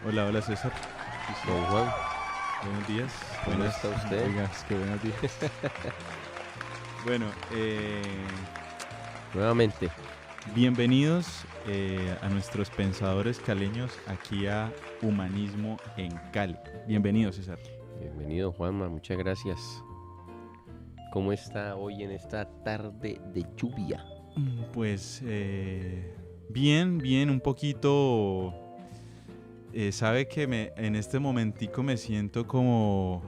Hola, hola César. Don Juan, Buenos días. ¿cómo está usted? Oiga, es que buenos días. Bueno, Nuevamente. bienvenidos a nuestros pensadores caleños aquí a Humanismo en Cali. Bienvenido, César. Bienvenido, Juanma, muchas gracias. ¿Cómo está hoy en esta tarde de lluvia? Pues bien, un poquito. Sabe que en este momentico me siento como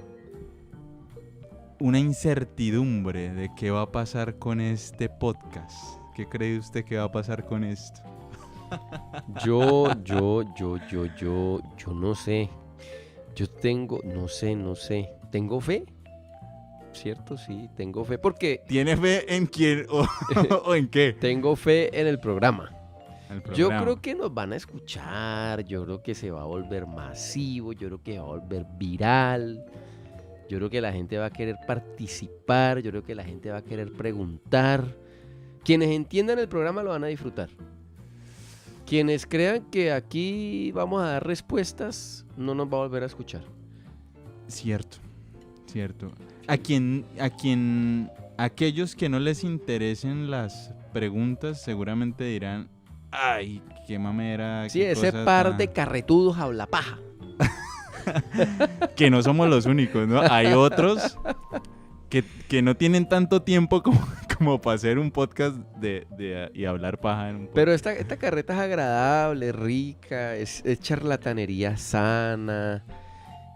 una incertidumbre de qué va a pasar con este podcast. ¿Qué cree usted que va a pasar con esto? Yo no sé. Yo tengo, no sé. ¿Tengo fe? ¿Cierto? Sí, tengo fe. Porque ¿Tiene fe en quién o en qué? tengo fe en el programa. El Yo programa. creo que nos van a escuchar, yo creo que se va a volver masivo, yo creo que se va a volver viral, yo creo que la gente va a querer participar, yo creo que la gente va a querer preguntar. Quienes entiendan el programa lo van a disfrutar. Quienes crean que aquí vamos a dar respuestas, no nos va a volver a escuchar. Cierto. Aquellos que no les interesen las preguntas seguramente dirán, ay, qué mamera, Sí, qué ese cosa par tan-". de carretudos habla paja. Que no somos los únicos, ¿no? Hay otros que no tienen tanto tiempo como para hacer un podcast y hablar paja en un podcast. Pero esta carreta es agradable, rica, es charlatanería sana.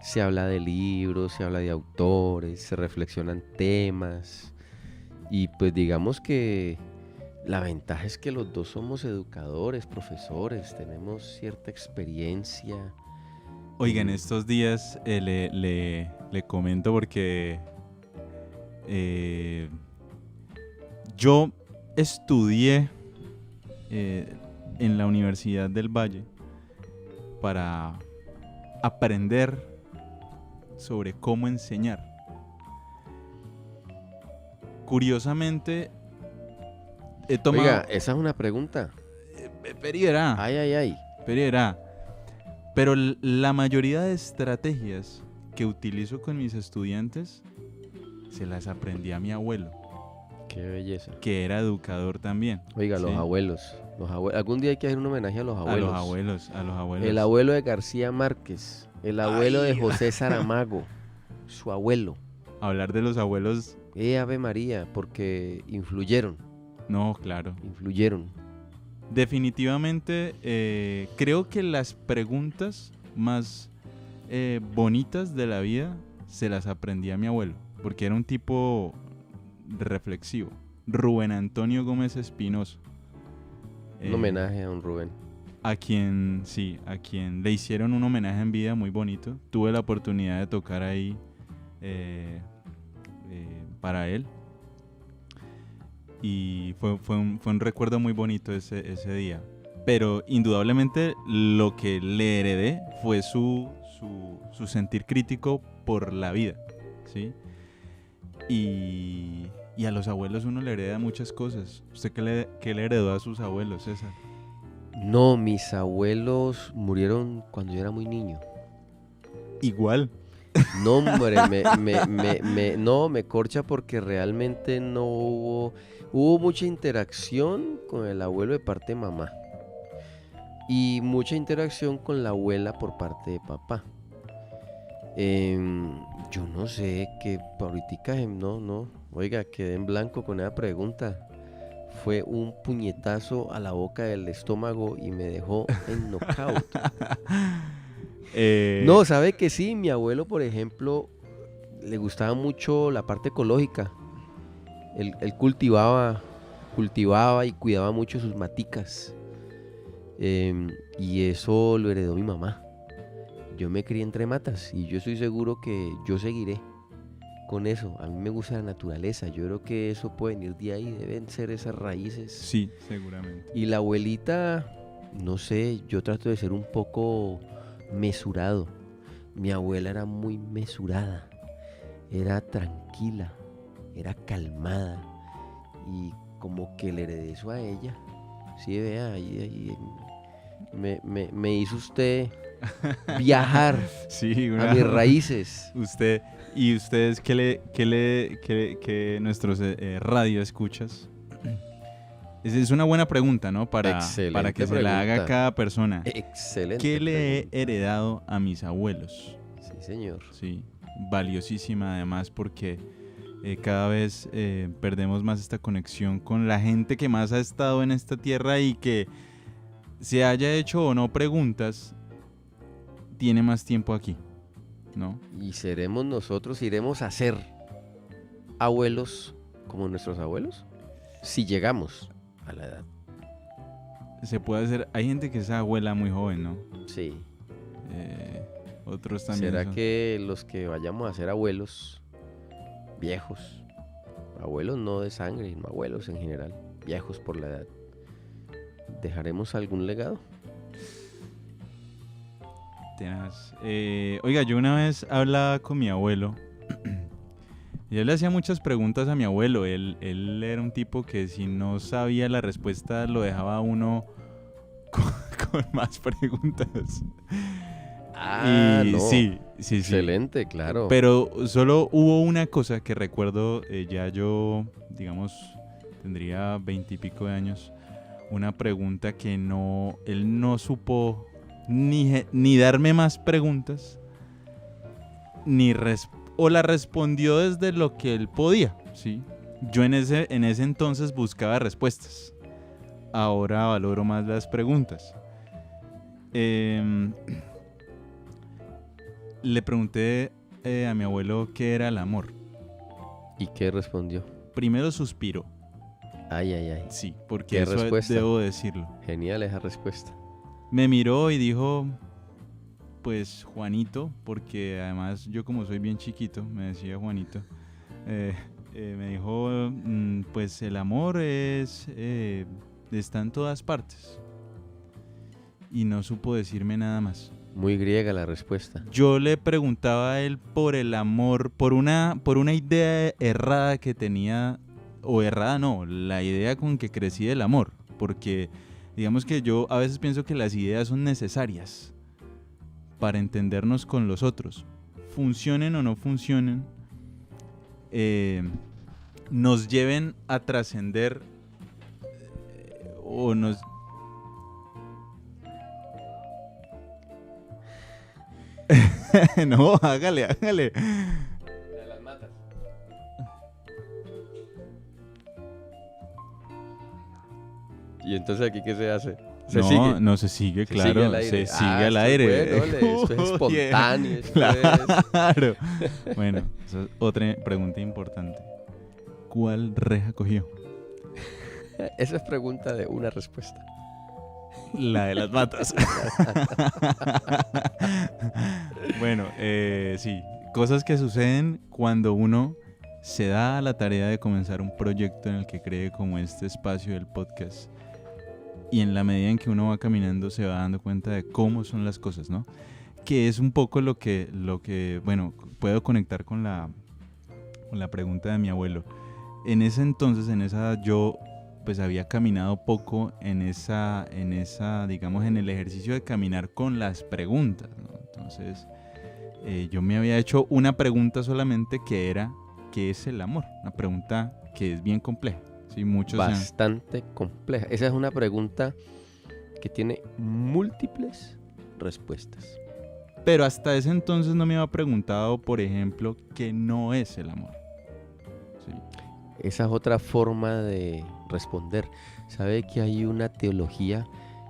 Se habla de libros, se habla de autores, se reflexionan temas. Y pues digamos que la ventaja es que los dos somos educadores, profesores, tenemos cierta experiencia. Oiga, en estos días le comento porque yo estudié en la Universidad del Valle para aprender sobre cómo enseñar. Curiosamente, he tomado... Oiga, esa es una pregunta. Verá. Ay. Pero la mayoría de estrategias que utilizo con mis estudiantes se las aprendí a mi abuelo, Qué belleza. que era educador también. Oiga, ¿sí? los abuelos. Algún día hay que hacer un homenaje a los abuelos. A los abuelos. El abuelo de García Márquez, el abuelo de Ay. José Saramago, su abuelo. Hablar de los abuelos, Ave María, porque influyeron. no, claro. Definitivamente, creo que las preguntas más bonitas de la vida se las aprendí a mi abuelo, porque era un tipo reflexivo. Rubén Antonio Gómez Espinosa. Un homenaje a don Rubén. A quien le hicieron un homenaje en vida muy bonito. Tuve la oportunidad de tocar ahí para él. Y fue un recuerdo muy bonito ese día. Pero indudablemente lo que le heredé fue su sentir crítico por la vida, ¿sí? Y a los abuelos uno le hereda muchas cosas. ¿Usted qué le heredó a sus abuelos, César? No, mis abuelos murieron cuando yo era muy niño. Igual. No, hombre, me corcha porque realmente no hubo mucha interacción con el abuelo de parte de mamá y mucha interacción con la abuela por parte de papá. Yo no sé, que ahorita no, oiga, quedé en blanco con esa pregunta. Fue un puñetazo a la boca del estómago y me dejó en knockout. No, sabe que sí, mi abuelo, por ejemplo, le gustaba mucho la parte ecológica. Él cultivaba y cuidaba mucho sus maticas. Y eso lo heredó mi mamá. Yo me crié entre matas y yo estoy seguro que yo seguiré con eso. A mí me gusta la naturaleza. Yo creo que eso puede venir de ahí. Deben ser esas raíces. Sí, seguramente. Y la abuelita, no sé, yo trato de ser un poco mesurado. Mi abuela era muy mesurada, era tranquila, era calmada y como que le heredé eso a ella. Sí, vea, ahí me hizo usted viajar Sí, a mis raíces. Ustedes que nuestros radio escuchas. Es una buena pregunta, ¿no? Para que se la haga cada persona. Excelente. ¿Qué le he pregunta. heredado a mis abuelos? Sí, señor. Sí, valiosísima además porque cada vez perdemos más esta conexión con la gente que más ha estado en esta tierra y que se haya hecho o no preguntas, tiene más tiempo aquí, ¿no? Y seremos nosotros, iremos a ser abuelos como nuestros abuelos, si llegamos a la edad. Se puede hacer, hay gente que es abuela muy joven, ¿no? Sí. Otros también ¿Será son- que los que vayamos a ser abuelos viejos, abuelos no de sangre, no abuelos en general, viejos por la edad, dejaremos algún legado? Tenaz. Oiga, yo una vez hablaba con mi abuelo y yo le hacía muchas preguntas a mi abuelo. Él era un tipo que si no sabía la respuesta lo dejaba a uno con más preguntas. Ah, Y no. sí. Excelente, claro. Pero solo hubo una cosa que recuerdo, ya yo, digamos, tendría 20 y pico de años, una pregunta que él no supo ni darme más preguntas, o la respondió desde lo que él podía, ¿sí? Yo en ese entonces buscaba respuestas, ahora valoro más las preguntas. Le pregunté a mi abuelo qué era el amor. ¿Y qué respondió? Primero suspiró, Ay, ay, ay. sí, porque ¿Qué eso respuesta? debo decirlo. Genial esa respuesta. Me miró y dijo, pues Juanito, porque además yo como soy bien chiquito, me decía Juanito, me dijo, pues el amor está en todas partes. Y no supo decirme nada más. Muy griega la respuesta. Yo le preguntaba a él por el amor, por una idea errada que tenía, o errada no, la idea con que crecí del amor, porque digamos que yo a veces pienso que las ideas son necesarias para entendernos con los otros, funcionen o no funcionen, nos lleven a trascender o nos... No, hágale. De las matas. ¿Y entonces aquí qué se hace? ¿Se sigue? No se sigue, Se claro, sigue al aire. se sigue al Esto es aire. bueno, esto es Oye, espontáneo, esto Claro. Bueno, esa es otra pregunta importante. ¿Cuál reja cogió? Esa es pregunta de una respuesta. La de las matas. Bueno, sí, cosas que suceden cuando uno se da a la tarea de comenzar un proyecto en el que cree, como este espacio del podcast. Y en la medida en que uno va caminando se va dando cuenta de cómo son las cosas, ¿no? Que es un poco lo que bueno, puedo conectar con la pregunta de mi abuelo. En ese entonces, en esa edad, yo pues había caminado poco en esa, digamos, en el ejercicio de caminar con las preguntas, ¿no? Entonces, yo me había hecho una pregunta solamente que era, ¿qué es el amor? Una pregunta que es bien compleja. Sí, Bastante compleja. Esa es una pregunta que tiene múltiples respuestas. Pero hasta ese entonces no me había preguntado, por ejemplo, ¿qué no es el amor? Sí. Esa es otra forma de responder. ¿Sabe que hay una teología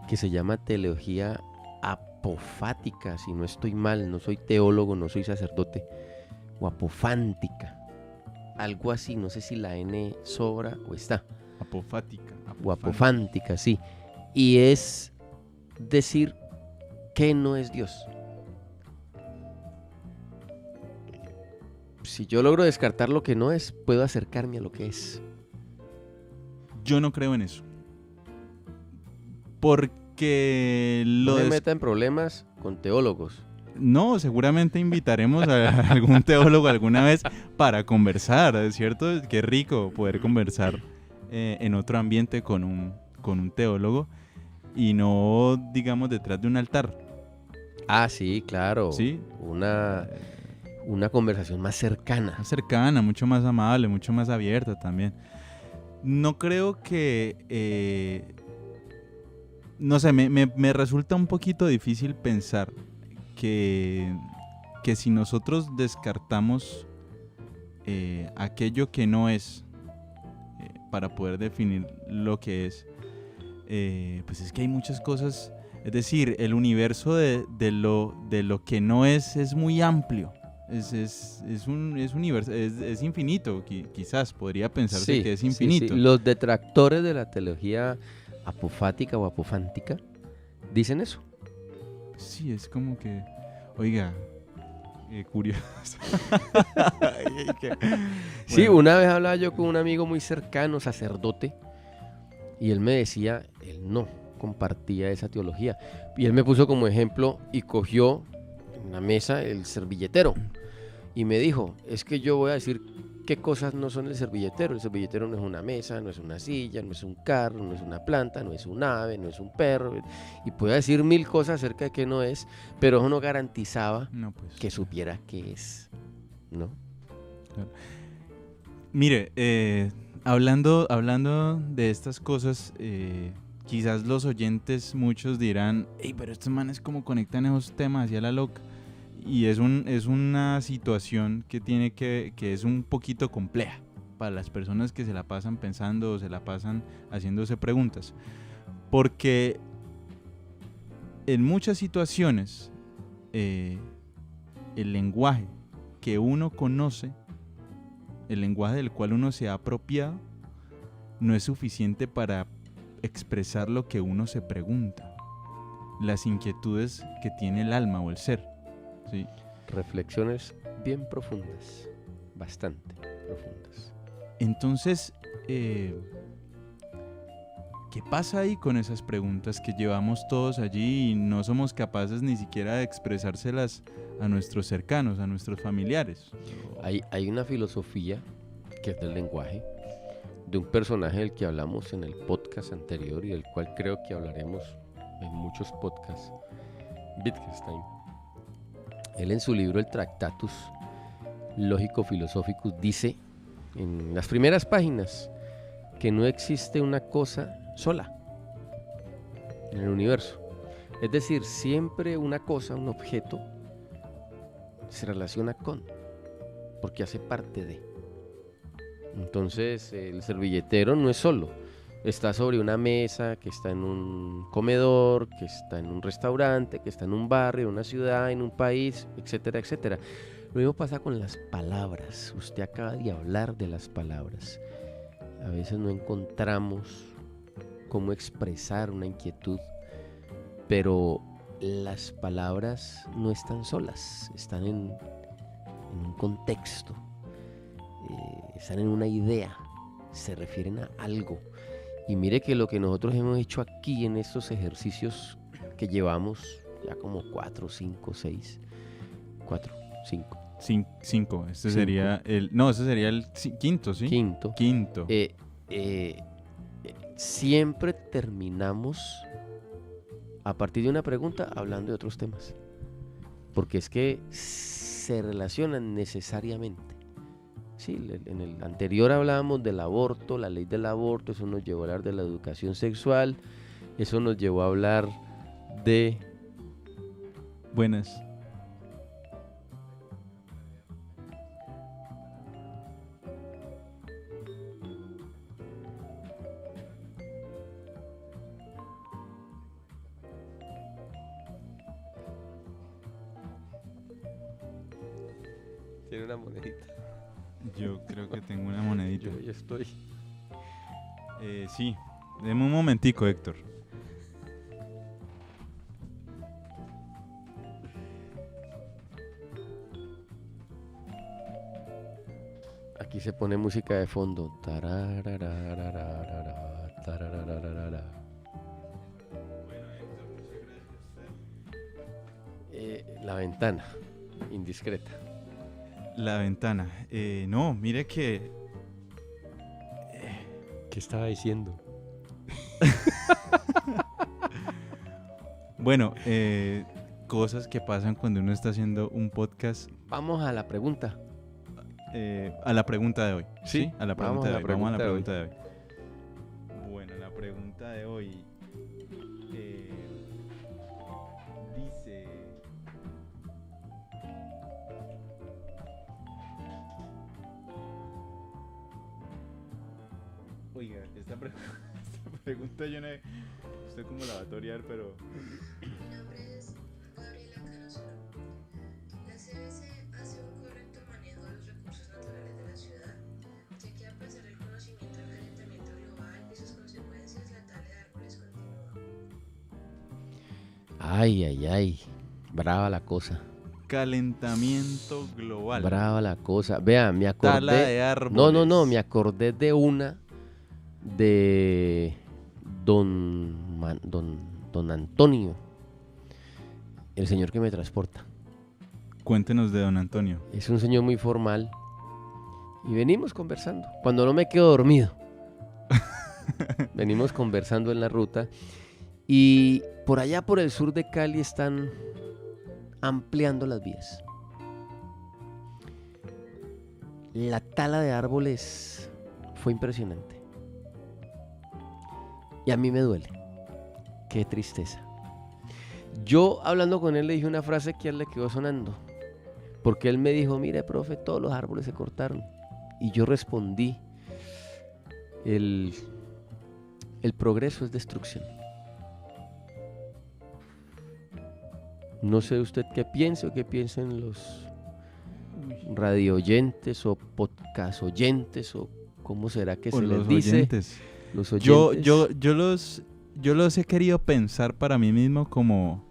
que se llama teología apofática? Si no estoy mal, no soy teólogo, no soy sacerdote. O apofántica. Algo así, no sé si la N sobra o está. Apofática. O apofántica, sí. Y es decir que no es Dios. Si yo logro descartar lo que no es, puedo acercarme a lo que es. Yo no creo en eso. Porque No me meta en problemas con teólogos. No, seguramente invitaremos a algún teólogo alguna vez para conversar, ¿es cierto? Qué rico poder conversar en otro ambiente con un teólogo y no, digamos, detrás de un altar. Ah, sí, claro. ¿sí? Una conversación más cercana. Más cercana, mucho más amable, mucho más abierta también. No creo que... no sé, me resulta un poquito difícil pensar que si nosotros descartamos aquello que no es para poder definir lo que es, pues es que hay muchas cosas, es decir, el universo de lo que no es muy amplio, es universo, es infinito, quizás podría pensarse que es Sí. infinito. Los detractores de la teología apofática o apofántica dicen eso. Sí, es como que, oiga, curioso. Sí, Bueno. una vez hablaba yo con un amigo muy cercano, sacerdote, y él me decía, él no compartía esa teología. Y él me puso como ejemplo y cogió en la mesa el servilletero. Y me dijo, es que yo voy a decir qué cosas no son el servilletero. El servilletero no es una mesa, no es una silla, no es un carro, no es una planta, no es un ave, no es un perro. Y podía decir 1000 cosas acerca de qué no es, pero eso no garantizaba No, pues, que supiera qué es, ¿no? mire, hablando de estas cosas, quizás los oyentes muchos dirán, hey, pero estos manes cómo conectan esos temas hacia la loca. Y es una situación que es un poquito compleja para las personas que se la pasan pensando o se la pasan haciéndose preguntas. Porque en muchas situaciones el lenguaje que uno conoce, el lenguaje del cual uno se ha apropiado, no es suficiente para expresar lo que uno se pregunta, las inquietudes que tiene el alma o el ser. ¿Sí? Reflexiones bien profundas, bastante profundas. Entonces, ¿qué pasa ahí con esas preguntas que llevamos todos allí y no somos capaces ni siquiera de expresárselas a nuestros cercanos, a nuestros familiares? Hay una filosofía que es del lenguaje, de un personaje del que hablamos en el podcast anterior y del cual creo que hablaremos en muchos podcasts, Wittgenstein. Él en su libro El Tractatus Lógico-Philosophicus dice en las primeras páginas que no existe una cosa sola en el universo. Es decir, siempre una cosa, un objeto, se relaciona con, porque hace parte de. Entonces el servilletero no es solo, está sobre una mesa, que está en un comedor, que está en un restaurante, que está en un barrio, en una ciudad, en un país, etcétera, etcétera. Lo mismo pasa con las palabras. Usted acaba de hablar de las palabras. A veces no encontramos cómo expresar una inquietud, pero las palabras no están solas, están en un contexto, están en una idea, se refieren a algo. Y mire que lo que nosotros hemos hecho aquí en estos ejercicios que llevamos ya como 4, 5, 6, 4, 5. 5. Este sería el... No, ese sería el quinto, ¿sí? Quinto. Quinto. Siempre terminamos a partir de una pregunta hablando de otros temas. Porque es que se relacionan necesariamente. Sí, en el anterior hablábamos del aborto, la ley del aborto, eso nos llevó a hablar de la educación sexual, eso nos llevó a hablar de... Buenas. Tiene una monedita. Yo creo que tengo una monedita. Yo ya estoy. Sí, deme un momentico, Héctor. Aquí se pone música de fondo. La ventana, indiscreta. La ventana. No, mire que... ¿Qué estaba diciendo? Bueno, cosas que pasan cuando uno está haciendo un podcast. Vamos a la pregunta. A la pregunta de hoy. Sí, a la vamos pregunta a de la hoy. Vamos a la pregunta pregunta de hoy. Bueno, la pregunta de hoy dice... Oiga, esta pregunta yo no... Usted como la va a torear, pero... Mi nombre es Gabriela Canozero. La CBC hace un correcto manejo de los recursos naturales de la ciudad, ya que a pesar del conocimiento del calentamiento global y sus consecuencias, la tala de árboles continúa. Ay, ay, ay. Brava la cosa. Calentamiento global. Brava la cosa. Vea, me acordé. Tala de árboles. No, me acordé de una de don Antonio, el señor que me transporta. Cuéntenos de don Antonio. Es un señor muy formal y venimos conversando. Cuando no me quedo dormido, venimos conversando en la ruta y por allá por el sur de Cali están ampliando las vías. La tala de árboles fue impresionante. Y a mí me duele. Qué tristeza. Yo hablando con él le dije una frase que a él le quedó sonando. Porque él me dijo, mire, profe, todos los árboles se cortaron. Y yo respondí, el progreso es destrucción. No sé usted qué piense o qué piensen los radio oyentes o podcast oyentes o cómo será que O se les los dice. oyentes. Los Yo oyentes. los he querido pensar para mí mismo como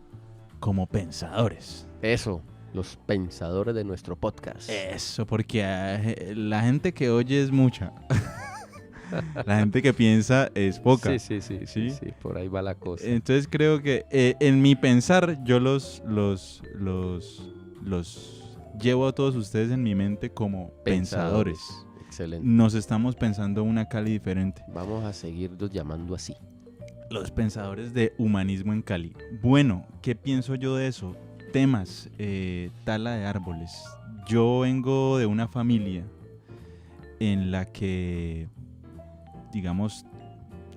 pensadores. Eso, los pensadores de nuestro podcast. Eso, porque la gente que oye es mucha. La gente que piensa es poca. Sí, por ahí va la cosa. Entonces creo que en mi pensar yo los llevo a todos ustedes en mi mente como pensadores. Excelente. Nos estamos pensando una Cali diferente. Vamos a seguirlos llamando así. Los pensadores de humanismo en Cali. Bueno, ¿qué pienso yo de eso? Temas, tala de árboles. Yo vengo de una familia en la que, digamos,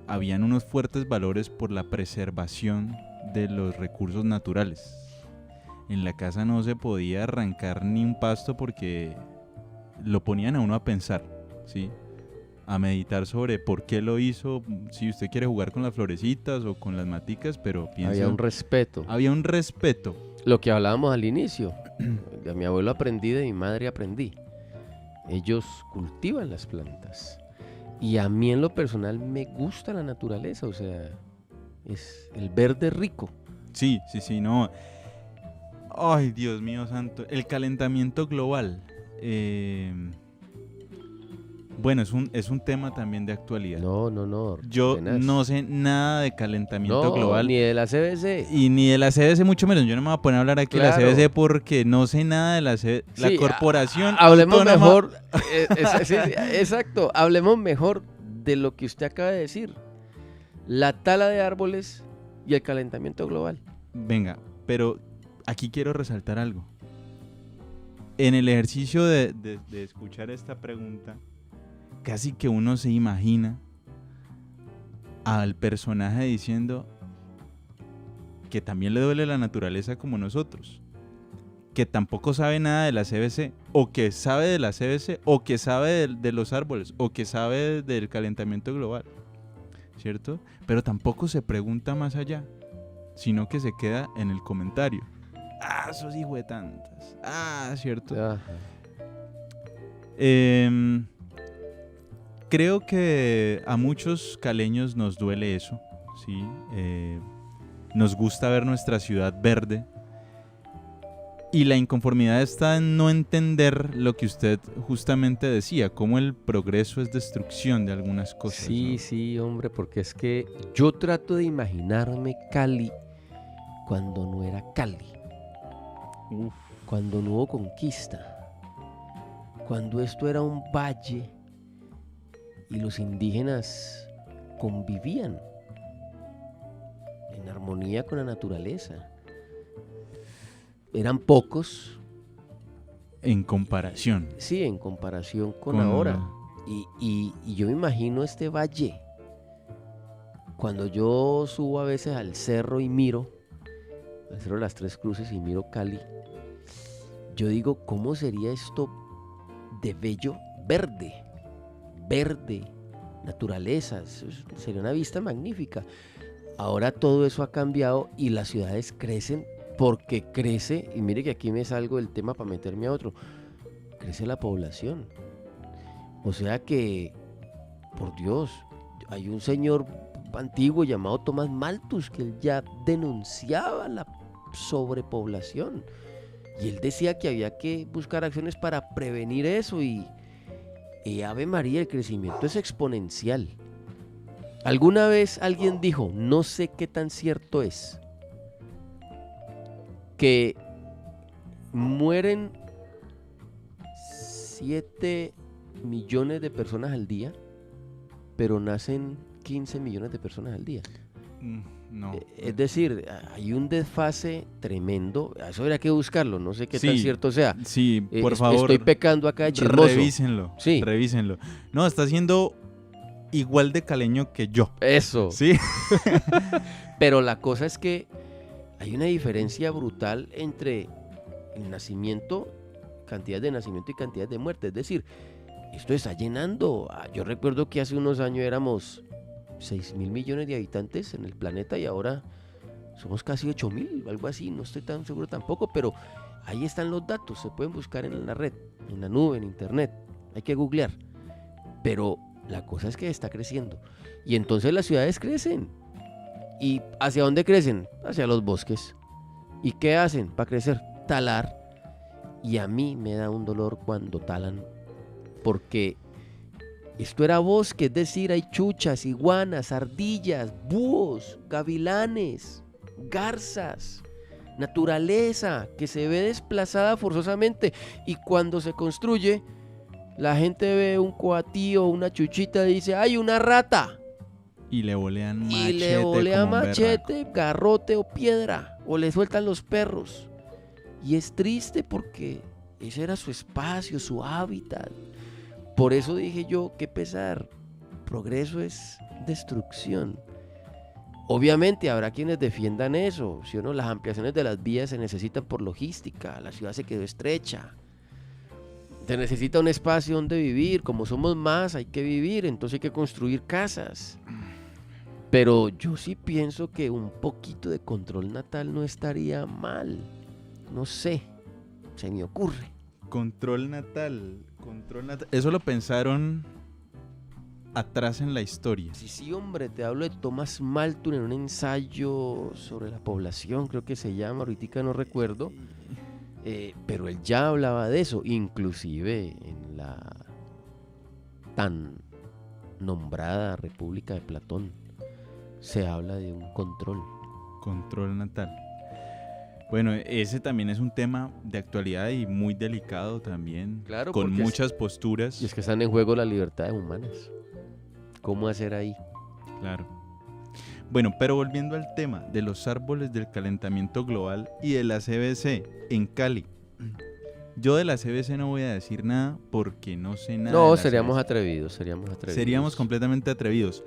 habían unos fuertes valores por la preservación de los recursos naturales. En la casa no se podía arrancar ni un pasto porque lo ponían a uno a pensar, ¿sí? A meditar sobre por qué lo hizo, si usted quiere jugar con las florecitas o con las maticas, pero piensa... Había un respeto. Había un respeto. Lo que hablábamos al inicio. De mi abuelo aprendí, de mi madre aprendí. Ellos cultivan las plantas. Y a mí en lo personal me gusta la naturaleza, o sea, es el verde rico. Sí, no. Ay, Dios mío santo. El calentamiento global. Bueno, es un tema también de actualidad. No. Yo tenaz. no sé nada de calentamiento global. Ni de la CBC. Y ni de la CBC mucho menos. Yo no me voy a poner a hablar aquí Claro. de la CBC porque no sé nada de la CBC. La Sí, corporación hablemos autónoma- mejor. Sí, exacto. Hablemos mejor de lo que usted acaba de decir. La tala de árboles y el calentamiento global. Venga, pero aquí quiero resaltar algo. En el ejercicio de escuchar esta pregunta, casi que uno se imagina al personaje diciendo que también le duele la naturaleza como nosotros, que tampoco sabe nada de la CBC, o que sabe de la CBC, o que sabe de los árboles, o que sabe del calentamiento global, ¿cierto? Pero tampoco se pregunta más allá, sino que se queda en el comentario. Ah, sos hijo de tantas. Ah, ¿cierto? Ajá. Creo que a muchos caleños nos duele eso, ¿sí? Nos gusta ver nuestra ciudad verde y la inconformidad está en no entender lo que usted justamente decía, cómo el progreso es destrucción de algunas cosas. Sí, ¿no? sí, hombre, porque es que yo trato de imaginarme Cali cuando no era Cali, cuando no hubo conquista, cuando esto era un valle y los indígenas convivían en armonía con la naturaleza. eran pocos, En comparación. sí, en comparación con ahora. Y yo me imagino este valle. Cuando yo subo a veces al cerro y miro, al cerro de las Tres Cruces y miro Cali, yo digo, ¿cómo sería esto de bello? Verde, naturaleza, sería una vista magnífica. Ahora todo eso ha cambiado y las ciudades crecen porque crece, y mire que aquí me salgo del tema para meterme a otro, crece la población. O sea que, por Dios, hay un señor antiguo llamado Tomás Malthus que él ya denunciaba la sobrepoblación y él decía que había que buscar acciones para prevenir eso y Ave María, el crecimiento es exponencial. Alguna vez alguien dijo, no sé qué tan cierto es, que mueren 7 millones de personas al día, pero nacen 15 millones de personas al día. No. Es decir, hay un desfase tremendo. Eso habría que buscarlo. No sé qué tan Sí, cierto sea. Sí, por favor. Estoy pecando acá de chismoso. Revísenlo. Sí. Revísenlo. No, está siendo igual de caleño que yo. Eso. Sí. Pero la cosa es que hay una diferencia brutal entre el nacimiento, cantidad de nacimiento y cantidad de muerte. Es decir, esto está llenando. Yo recuerdo que hace unos años éramos 6.000 millones de habitantes en el planeta y ahora somos casi 8.000, algo así, no estoy tan seguro tampoco, pero ahí están los datos, se pueden buscar en la red, en la nube, en internet, hay que googlear, pero la cosa es que está creciendo y entonces las ciudades crecen. ¿Y hacia dónde crecen? Hacia los bosques. ¿Y qué hacen para crecer? Talar. Y a mí me da un dolor cuando talan, porque esto era bosque, es decir, hay chuchas, iguanas, ardillas, búhos, gavilanes, garzas, naturaleza que se ve desplazada forzosamente. Y cuando se construye, la gente ve un coatío, una chuchita y dice, ¡ay, una rata! Y le volean machete. Y le volea como un machete, garrote o piedra, o le sueltan los perros. Y es triste porque ese era su espacio, su hábitat. Por eso dije yo, qué pesar, progreso es destrucción. Obviamente habrá quienes defiendan eso, ¿sí o no? Las ampliaciones de las vías se necesitan por logística, la ciudad se quedó estrecha. Se necesita un espacio donde vivir, como somos más hay que vivir, entonces hay que construir casas. Pero yo sí pienso que un poquito de control natal no estaría mal. No sé, se me ocurre. Control natal. Eso lo pensaron atrás en la historia. Sí, hombre, te hablo de Thomas Malthus en un ensayo sobre la población, creo que se llama, ahorita no recuerdo. Pero él ya hablaba de eso, inclusive en la tan nombrada República de Platón se habla de un Control natal. Bueno, ese también es un tema de actualidad y muy delicado también, Claro, con porque muchas posturas. y es que están en juego las libertades humanas. ¿Cómo hacer ahí? Claro. Bueno, pero volviendo al tema de los árboles del calentamiento global y de la CBC en Cali. Yo de la CBC no voy a decir nada porque no sé nada. No, de la seríamos CBC. atrevidos. Seríamos completamente atrevidos.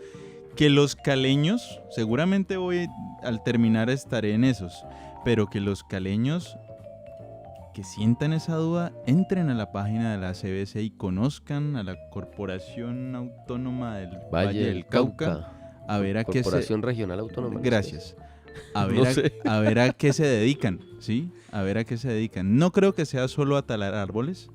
Que los caleños, seguramente al terminar estaré en esos, pero que los caleños que sientan esa duda, entren a la página de la CBC y conozcan a la Corporación Autónoma del Valle del Cauca, a ver a qué se... Corporación Regional Autónoma. Gracias. A ver, No sé. a ver a qué se dedican, ¿sí? A ver a qué se dedican. No creo que sea solo a talar árboles.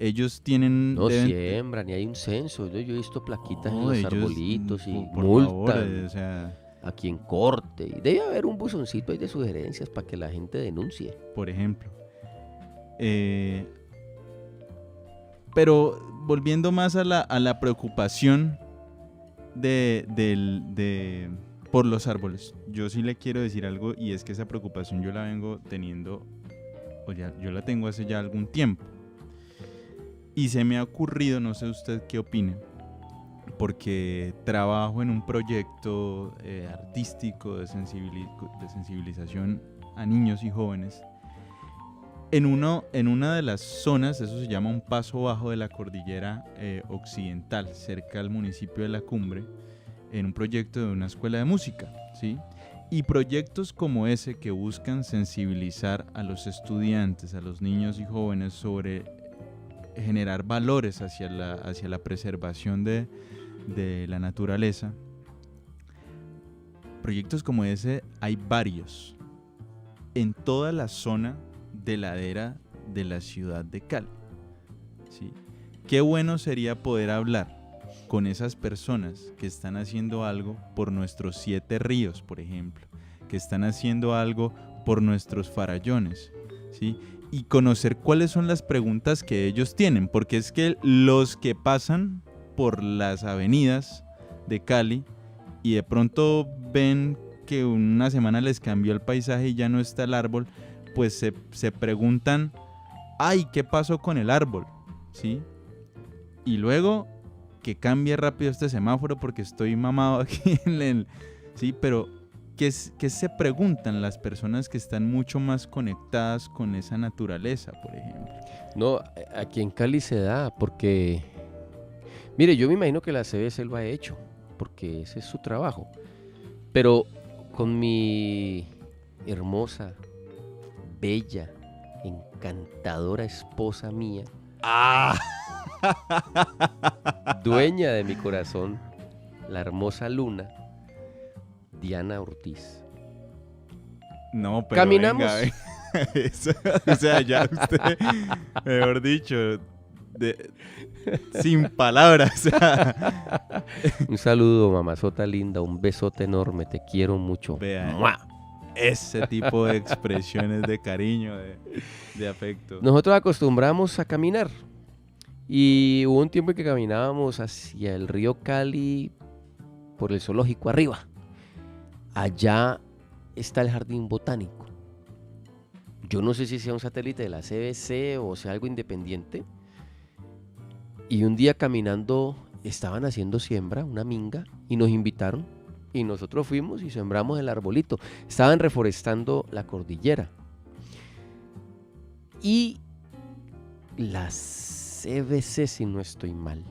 Ellos tienen... No siembran, ni hay un censo. Yo he visto plaquitas en No, los ellos, arbolitos y por multan favor, o sea, a quien corte. Y debe haber un buzoncito ahí de sugerencias para que la gente denuncie. por ejemplo. Pero volviendo más a la preocupación por los árboles, yo sí le quiero decir algo, y es que esa preocupación yo la vengo teniendo, yo la tengo hace ya algún tiempo. Y se me ha ocurrido, no sé usted qué opine, porque trabajo en un proyecto artístico de sensibilización a niños y jóvenes. En una de las zonas, eso se llama un paso bajo de la cordillera occidental, cerca al municipio de La Cumbre, en un proyecto de una escuela de música, ¿sí? Y proyectos como ese que buscan sensibilizar a los estudiantes, a los niños y jóvenes sobre generar valores hacia la preservación de la naturaleza. Proyectos como ese hay varios en toda la zona de ladera de la ciudad de Cali, ¿sí? Qué bueno sería poder hablar con esas personas que están haciendo algo por nuestros 7 ríos, por ejemplo, que están haciendo algo por nuestros farallones, ¿sí? Y conocer cuáles son las preguntas que ellos tienen, porque es que los que pasan por las avenidas de Cali y de pronto ven que una semana les cambió el paisaje y ya no está el árbol, pues se preguntan, ay, ¿qué pasó con el árbol? ¿Sí? Y luego que cambie rápido este semáforo porque estoy mamado aquí en el... Sí, pero ¿qué se preguntan las personas que están mucho más conectadas con esa naturaleza, por ejemplo? No, aquí en Cali se da porque... Mire, yo me imagino que la CBC lo ha hecho, porque ese es su trabajo. Pero con mi hermosa, bella, encantadora esposa mía, dueña de mi corazón, la hermosa Luna, Diana Ortiz. No, pero Caminamos. venga. Eso, o sea, ya usted, mejor dicho, sin palabras. Un saludo, mamazota linda, un besote enorme, te quiero mucho. Vea, ¡Mua! ese tipo de expresiones de cariño, de afecto. Nosotros acostumbramos a caminar y hubo un tiempo en que caminábamos hacia el río Cali por el zoológico arriba. Allá está el jardín botánico. Yo no sé si sea un satélite de la CBC o sea algo independiente. Y un día caminando estaban haciendo siembra, una minga, y nos invitaron. Y nosotros fuimos y sembramos el arbolito. Estaban reforestando la cordillera. Y la CBC, si no estoy mal.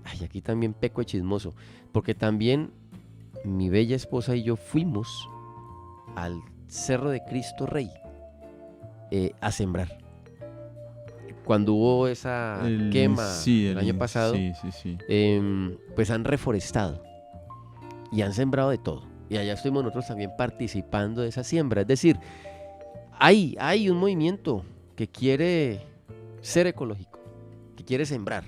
Ay, aquí también peco de chismoso. Porque también mi bella esposa y yo fuimos al Cerro de Cristo Rey a sembrar. Cuando hubo esa quema el año pasado, pues han reforestado y han sembrado de todo. Y allá estuvimos nosotros también participando de esa siembra. Es decir, hay un movimiento que quiere ser ecológico, que quiere sembrar,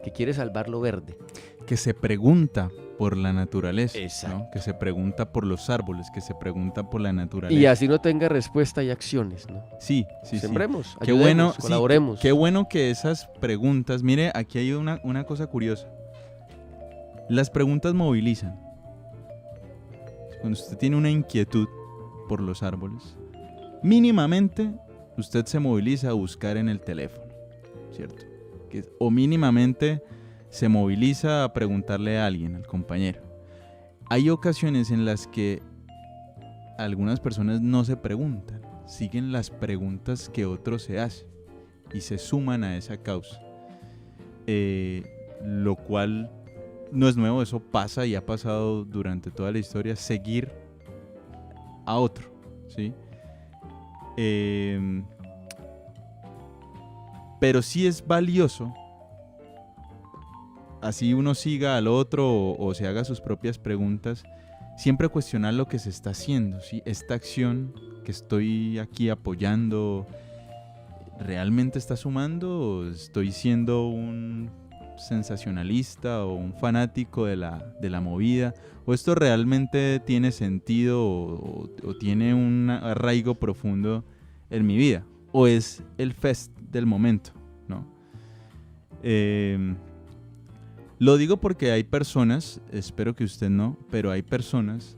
que quiere salvar lo verde. Que se pregunta por la naturaleza, Exacto. ¿no? Que se pregunta por los árboles, que se pregunta por la naturaleza. Y así no tenga respuesta y acciones, ¿no? Sí. Sembremos, Qué ayudemos, bueno, colaboremos. Qué bueno que esas preguntas, mire, aquí hay una cosa curiosa. Las preguntas movilizan. Cuando usted tiene una inquietud por los árboles, mínimamente usted se moviliza a buscar en el teléfono, ¿cierto? O mínimamente se moviliza a preguntarle a alguien, al compañero. Hay ocasiones en las que algunas personas no se preguntan, siguen las preguntas que otros se hacen y se suman a esa causa. Lo cual no es nuevo, eso pasa y ha pasado durante toda la historia, seguir a otro, ¿sí? Pero sí es valioso, así uno siga al otro o se haga sus propias preguntas, siempre cuestionar lo que se está haciendo, ¿sí? Esta acción que estoy aquí apoyando, ¿realmente está sumando o estoy siendo un sensacionalista o un fanático de la movida? ¿O esto realmente tiene sentido o tiene un arraigo profundo en mi vida? ¿O es el fest del momento, ¿no? Lo digo porque hay personas, espero que usted no, pero hay personas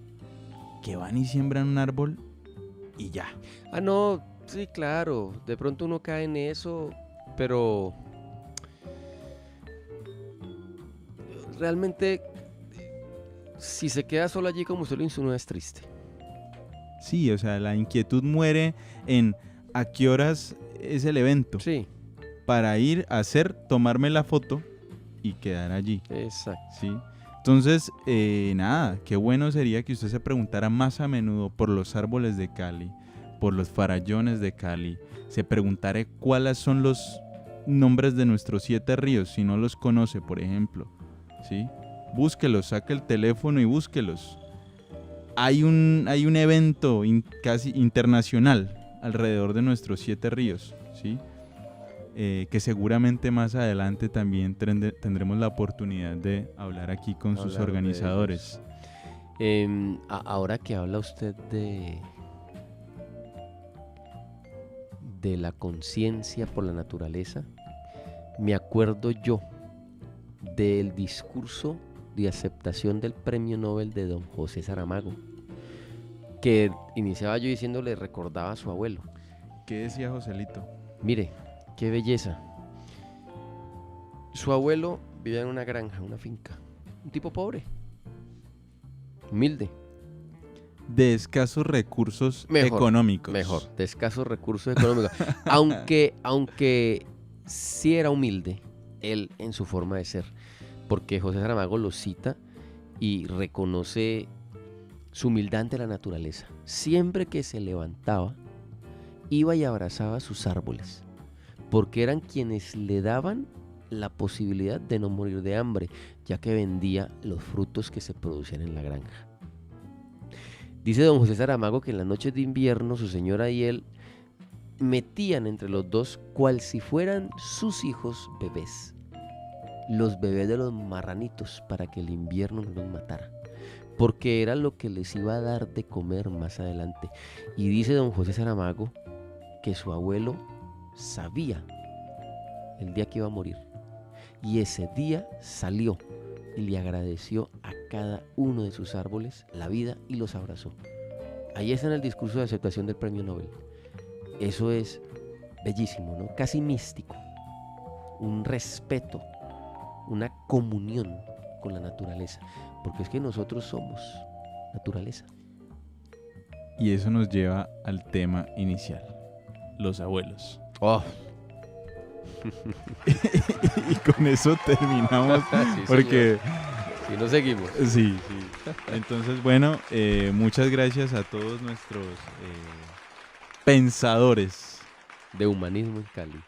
que van y siembran un árbol y ya. Ah, no, sí, claro. De pronto uno cae en eso, pero realmente si se queda solo allí como usted lo insinúa es triste. Sí, o sea, la inquietud muere en a qué horas es el evento Sí, para ir a hacer, tomarme la foto y quedar allí, exacto. ¿sí? Entonces, nada, qué bueno sería que usted se preguntara más a menudo por los árboles de Cali, por los farallones de Cali, se preguntara cuáles son los nombres de nuestros 7 ríos, si no los conoce, por ejemplo, ¿sí? Búsquelos, saque el teléfono y búsquelos. Hay un evento casi internacional alrededor de nuestros 7 ríos, ¿sí? Que seguramente más adelante también tendremos la oportunidad de hablar aquí con sus Hablar de organizadores. Ahora que habla usted de la conciencia por la naturaleza, me acuerdo yo del discurso de aceptación del premio Nobel de don José Saramago, que iniciaba yo diciéndole, recordaba a su abuelo. ¿Qué decía Joselito? Mire, qué belleza. Su abuelo vivía en una granja, una finca, un tipo pobre, humilde. De escasos recursos económicos. Mejor, de escasos recursos económicos. aunque sí era humilde, él en su forma de ser, porque José Saramago lo cita y reconoce su humildad ante la naturaleza. Siempre que se levantaba, iba y abrazaba sus árboles, porque eran quienes le daban la posibilidad de no morir de hambre, ya que vendía los frutos que se producían en la granja. Dice don José Saramago que en las noches de invierno su señora y él metían entre los dos cual si fueran sus hijos bebés, los bebés de los marranitos, para que el invierno no los matara, porque era lo que les iba a dar de comer más adelante. Y dice don José Saramago que su abuelo sabía el día que iba a morir, y ese día salió y le agradeció a cada uno de sus árboles la vida y los abrazó. Ahí está en el discurso de aceptación del premio Nobel. Eso es bellísimo, ¿no? Casi místico. Un respeto, una comunión con la naturaleza, porque es que nosotros somos naturaleza. Y eso nos lleva al tema inicial, los abuelos. Oh. Y con eso terminamos, Sí, porque si no seguimos. sí. Entonces, bueno, muchas gracias a todos nuestros pensadores. De humanismo en Cali.